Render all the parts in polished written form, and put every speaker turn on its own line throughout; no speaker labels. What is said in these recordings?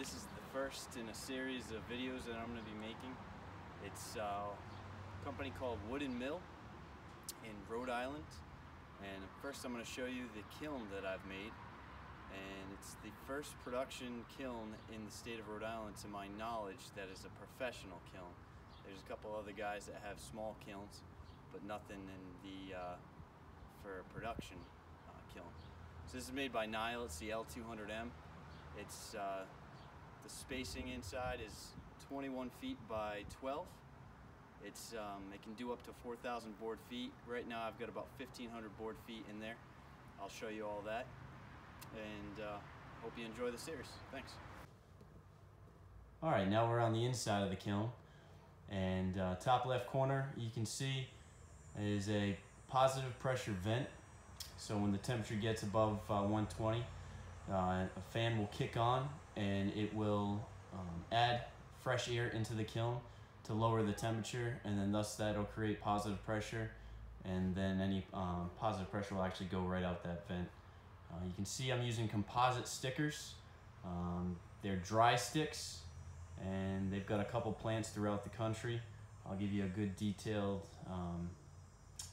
This is the first in a series of videos that I'm going to be making. It's a company called Wood-mizer in Rhode Island. And first I'm going to show you the kiln that I've made. And it's the first production kiln in the state of Rhode Island, to my knowledge, that is a professional kiln. There's a couple other guys that have small kilns, but nothing in the for a production kiln. So this is made by Nyle. It's the L200M. It's the spacing inside is 21 feet by 12. It can do up to 4,000 board feet. Right now I've got about 1,500 board feet in there. I'll show you all that, and hope you enjoy the series. Thanks. Alright, now we're on the inside of the kiln, and top left corner you can see is a positive pressure vent. So when the temperature gets above 120, a fan will kick on and it will add fresh air into the kiln to lower the temperature, and then thus that'll create positive pressure, and then any positive pressure will actually go right out that vent. You can see I'm using composite stickers. They're dry sticks, and they've got a couple plants throughout the country. I'll give you a good detailed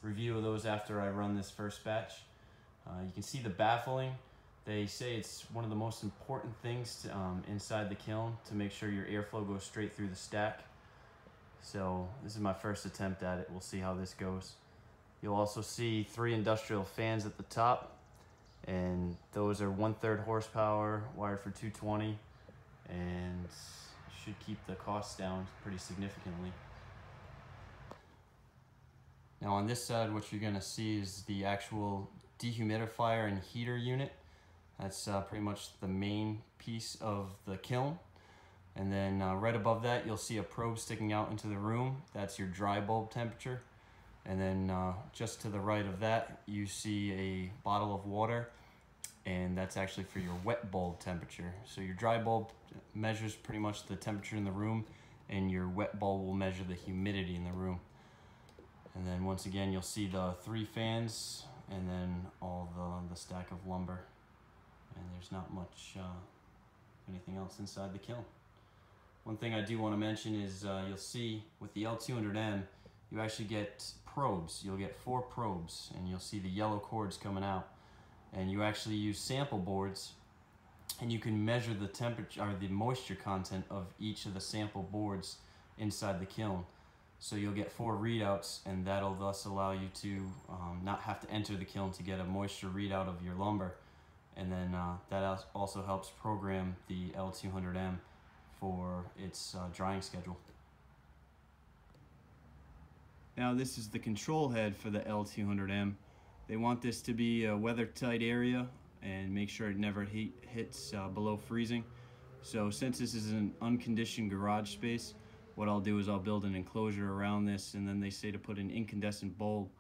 review of those after I run this first batch. You can see the baffling. They say it's one of the most important things to, inside the kiln, to make sure your airflow goes straight through the stack. So this is my first attempt at it. We'll see how this goes. You'll also see 3 industrial fans at the top, and those are 1/3 horsepower, wired for 220, and should keep the costs down pretty significantly. Now on this side, what you're gonna see is the actual dehumidifier and heater unit. That's pretty much the main piece of the kiln. And then right above that, you'll see a probe sticking out into the room. That's your dry bulb temperature. And then just to the right of that, you see a bottle of water, and that's actually for your wet bulb temperature. So your dry bulb measures pretty much the temperature in the room, and your wet bulb will measure the humidity in the room. And then once again, you'll see the 3 fans, and then all the stack of lumber. And there's not much anything else inside the kiln. One thing I do want to mention is you'll see with the L200M, you actually get probes. You'll get 4 probes, and you'll see the yellow cords coming out. And you actually use sample boards, and you can measure the temperature or the moisture content of each of the sample boards inside the kiln. So you'll get 4 readouts, and that'll thus allow you to not have to enter the kiln to get a moisture readout of your lumber. And then that also helps program the L200M for its drying schedule. Now this is the control head for the L200M. They want this to be a weather-tight area and make sure it never hits below freezing. So since this is an unconditioned garage space, what I'll do is I'll build an enclosure around this, and then they say to put an incandescent bulb.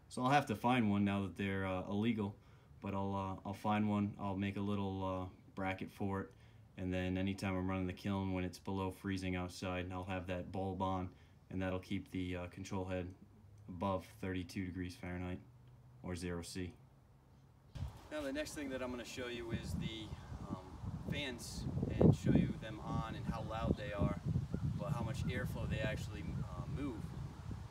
So I'll have to find one now that they're illegal, but I'll find one. I'll make a little bracket for it, and then anytime I'm running the kiln when it's below freezing outside, I'll have that bulb on, and that'll keep the control head above 32 degrees Fahrenheit or 0°C. Now the next thing that I'm going to show you is the fans, and show you them on and how loud they are, but how much airflow they actually move.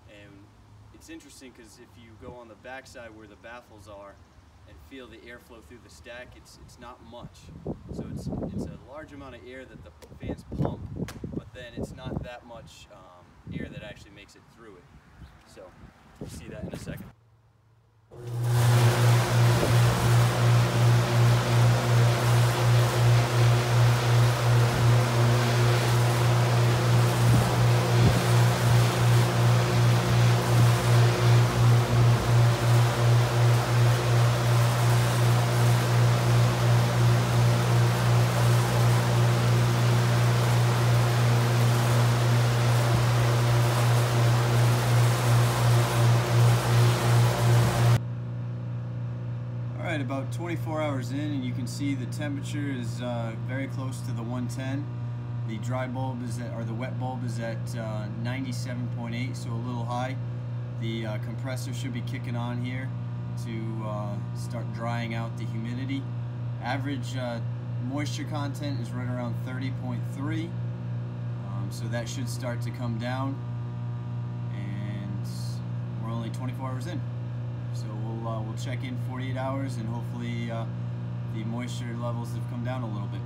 And it's interesting because if you go on the back side where the baffles are and feel the airflow through the stack, it's not much. So it's a large amount of air that the fans pump, but then it's not that much air that actually makes it through it. So we'll see that in a second. Alright, about 24 hours in, and you can see the temperature is very close to the 110. The dry bulb is at, or the wet bulb is at 97.8, so a little high. The compressor should be kicking on here to start drying out the humidity. Average moisture content is right around 30.3, so that should start to come down, and we're only 24 hours in. So we'll check in 48 hours, and hopefully the moisture levels have come down a little bit.